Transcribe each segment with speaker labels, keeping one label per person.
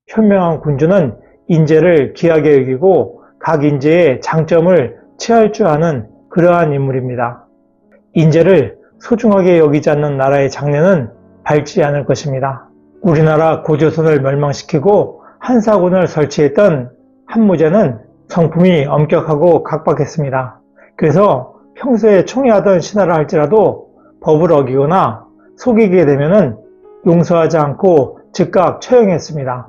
Speaker 1: 현명한 군주는 인재를 귀하게 여기고 각 인재의 장점을 취할 줄 아는 그러한 인물입니다. 인재를 소중하게 여기지 않는 나라의 장래는 밝지 않을 것입니다. 우리나라 고조선을 멸망시키고 한사군을 설치했던 한무제는 성품이 엄격하고 각박했습니다. 그래서 평소에 총애하던 신하라 할지라도 법을 어기거나 속이게 되면 용서하지 않고 즉각 처형했습니다.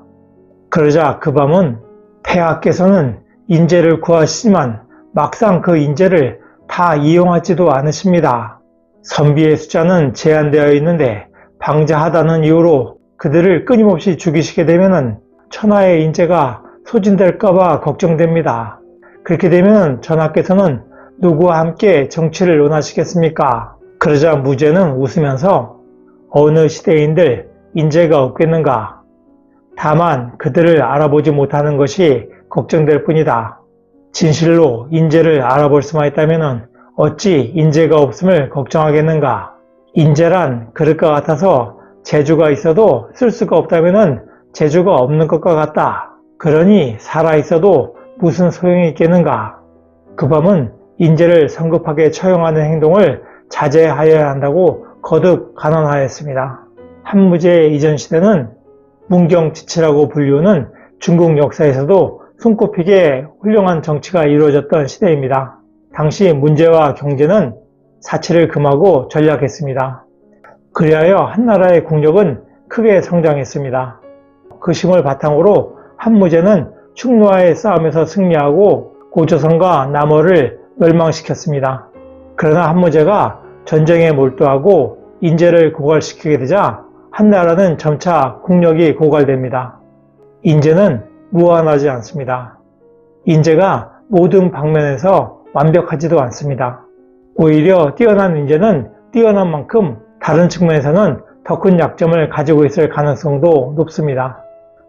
Speaker 1: 그러자 그 밤은 폐하께서는 인재를 구하시지만 막상 그 인재를 다 이용하지도 않으십니다. 선비의 숫자는 제한되어 있는데 방자하다는 이유로 그들을 끊임없이 죽이시게 되면 천하의 인재가 소진될까봐 걱정됩니다. 그렇게 되면 전하께서는 누구와 함께 정치를 원하시겠습니까? 그러자 무제는 웃으면서 어느 시대인들 인재가 없겠는가? 다만 그들을 알아보지 못하는 것이 걱정될 뿐이다. 진실로 인재를 알아볼 수만 있다면 어찌 인재가 없음을 걱정하겠는가? 인재란 그릇과 같아서 재주가 있어도 쓸 수가 없다면 재주가 없는 것과 같다. 그러니 살아있어도 무슨 소용이 있겠는가? 그 밤은 인재를 성급하게 처형하는 행동을 자제하여야 한다고 거듭 간언하였습니다. 한무제의 이전 시대는 문경지치라고 불리우는 중국 역사에서도 손꼽히게 훌륭한 정치가 이루어졌던 시대입니다. 당시 문제와 경제는 사치를 금하고 전략했습니다. 그리하여 한나라의 국력은 크게 성장했습니다. 그 힘을 바탕으로 한무제는 충루와의 싸움에서 승리하고 고조선과 남어를 멸망시켰습니다. 그러나 한무제가 전쟁에 몰두하고 인재를 고갈시키게 되자 한나라는 점차 국력이 고갈됩니다. 인재는 무한하지 않습니다. 인재가 모든 방면에서 완벽하지도 않습니다. 오히려 뛰어난 인재는 뛰어난 만큼 다른 측면에서는 더 큰 약점을 가지고 있을 가능성도 높습니다.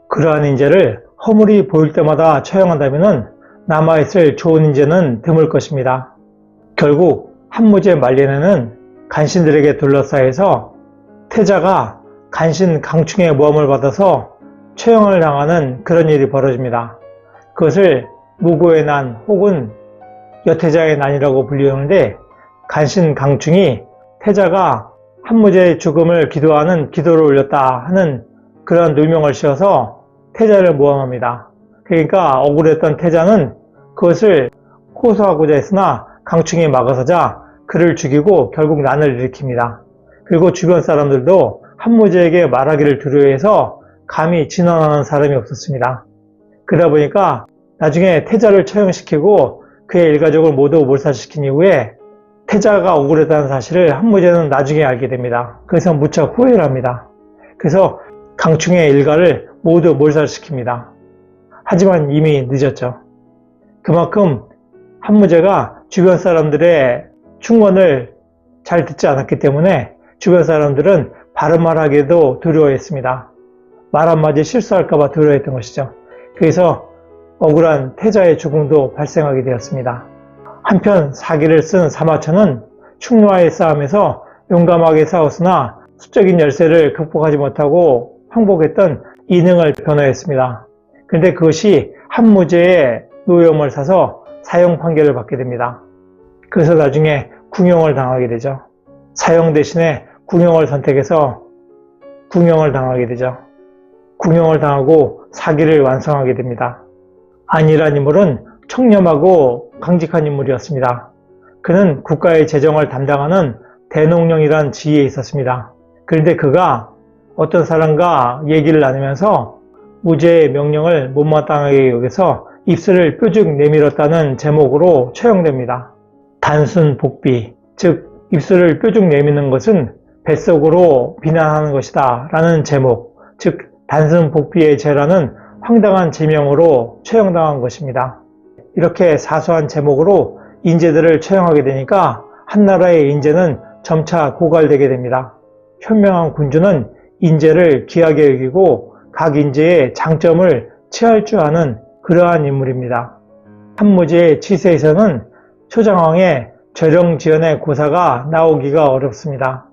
Speaker 1: 그러한 인재를 허물이 보일 때마다 처형한다면 남아있을 좋은 인재는 드물 것입니다. 결국 한무제 말년에는 간신들에게 둘러싸여서 태자가 간신 강충의 모함을 받아서 처형을 당하는 그런 일이 벌어집니다. 그것을 무고의 난 혹은 여태자의 난이라고 불리우는데 간신 강충이 태자가 한무제의 죽음을 기도하는 기도를 올렸다 하는 그런 누명을 씌워서 태자를 모함합니다. 그러니까 억울했던 태자는 그것을 호소하고자 했으나 강충이 막아서자 그를 죽이고 결국 난을 일으킵니다. 그리고 주변 사람들도 한무제에게 말하기를 두려워해서 감히 진언하는 사람이 없었습니다. 그러다 보니까 나중에 태자를 처형시키고 그의 일가족을 모두 몰살시킨 이후에 태자가 억울했다는 사실을 한무제는 나중에 알게 됩니다. 그래서 무척 후회를 합니다. 그래서 강충의 일가를 모두 몰살시킵니다. 하지만 이미 늦었죠. 그만큼 한무제가 주변 사람들의 충언을 잘 듣지 않았기 때문에 주변 사람들은 바른 말 하기도 두려워했습니다. 말 한마디 실수할까봐 두려워했던 것이죠. 그래서 억울한 태자의 죽음도 발생하게 되었습니다. 한편 사기를 쓴 사마천은 충루와의 싸움에서 용감하게 싸웠으나 수적인 열세를 극복하지 못하고 항복했던 이능을 변호했습니다. 그런데 그것이 한무제의 노여움을 사서 사형 판결을 받게 됩니다. 그래서 나중에 궁형을 당하게 되죠. 사형 대신에 궁형을 선택해서 궁형을 당하게 되죠. 궁형을 당하고 사기를 완성하게 됩니다. 안이란 인물은 청렴하고 강직한 인물이었습니다. 그는 국가의 재정을 담당하는 대농령이란 지위에 있었습니다. 그런데 그가 어떤 사람과 얘기를 나누면서 무제의 명령을 못마땅하게 여겨서 입술을 뾰족 내밀었다는 제목으로 처형됩니다. 단순 복비, 즉 입술을 뾰족 내미는 것은 뱃속으로 비난하는 것이다 라는 제목, 즉 단순 복비의 죄라는 황당한 제명으로 처형당한 것입니다. 이렇게 사소한 제목으로 인재들을 처형하게 되니까 한나라의 인재는 점차 고갈되게 됩니다. 현명한 군주는 인재를 귀하게 여기고 각 인재의 장점을 취할 줄 아는 그러한 인물입니다. 한무제의 치세에서는 초장왕의 죄령지연의 고사가 나오기가 어렵습니다.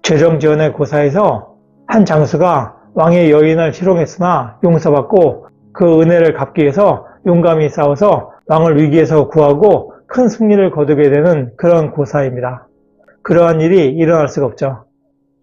Speaker 1: 죄령지연의 고사에서 한 장수가 왕의 여인을 희롱했으나 용서받고 그 은혜를 갚기 위해서 용감히 싸워서 왕을 위기에서 구하고 큰 승리를 거두게 되는 그런 고사입니다. 그러한 일이 일어날 수가 없죠.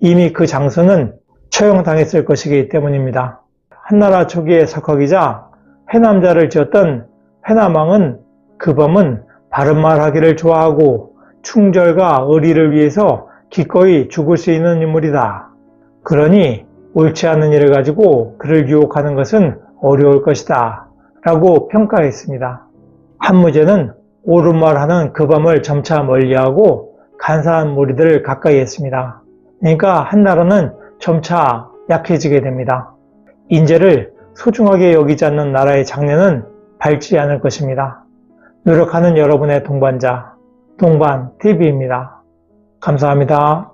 Speaker 1: 이미 그 장소는 처형당했을 것이기 때문입니다. 한나라 초기의 석학이자 해남자를 지었던 해남왕은 그 범은 바른말 하기를 좋아하고 충절과 의리를 위해서 기꺼이 죽을 수 있는 인물이다. 그러니 옳지 않은 일을 가지고 그를 유혹하는 것은 어려울 것이다 라고 평가했습니다. 한무제는 옳은 말 하는 그 범을 점차 멀리하고 간사한 무리들을 가까이 했습니다. 그러니까 한나라는 점차 약해지게 됩니다. 인재를 소중하게 여기지 않는 나라의 장래는 밝지 않을 것입니다. 노력하는 여러분의 동반자, 동반TV입니다. 감사합니다.